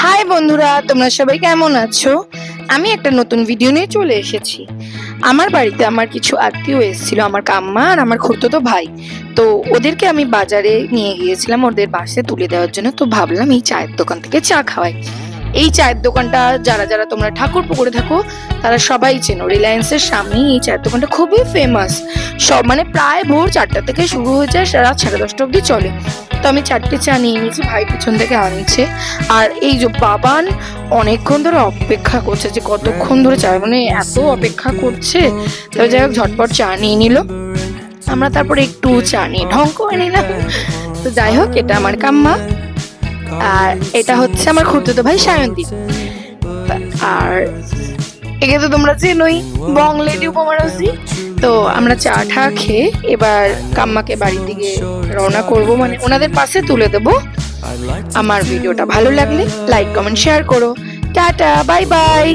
High বন্ধুরা, তোমরা সবাই কেমন আছো? আমি একটা নতুন ভিডিও নিয়ে চলে এসেছি। আমার বাড়িতে আমার কিছু আত্মীয় এসেছিল, আমার কাম্মা আর আমার খুড়তুতো ভাই। তো ওদেরকে আমি বাজারে নিয়ে গিয়েছিলাম ওদের বাসে তুলে দেওয়ার জন্য। তো ভাবলাম এই চায়ের দোকান থেকে চা খাওয়াই। এই চায়ের দোকানটা যারা যারা তোমরা ঠাকুরপুকুরে থাকো তারা সবাই চেনো। রিলায়েন্সের সামনেই এই চায়ের দোকানটা খুবই ফেমাস। সব মানে প্রায় ভোর 4টা থেকে শুরু হয়ে যায়, রাত 10:30 অব্দি চলে। তো আমি 4টে চা নিয়ে নিয়েছি, ভাই পিছন থেকে আনছে। আর এই যে বাবান অনেকক্ষণ ধরে অপেক্ষা করছে, যে কতক্ষণ ধরে চা মানে এত অপেক্ষা করছে। তবে যাই হোক ঝটপট চা নিয়ে নিল। আমরা তারপরে একটু চা নিয়ে ঢং করে নিলাম। তো যাই হোক, এটা আমার কাম্মা আর এটা হচ্ছে আমার খুড়তুতো ভাই সায়নদীপ। আর একে তো তোমরা চেনোই, বং লেডি উপমারসি। তো আমরা চা ঠা খেয়ে এবার কাম্মাকে বাড়ির দিকে রওনা করব, মানে ওনাদের পাশে তুলে দেবো। আমার ভিডিওটা ভালো লাগলে লাইক কমেন্ট শেয়ার করো। Tata, bye bye.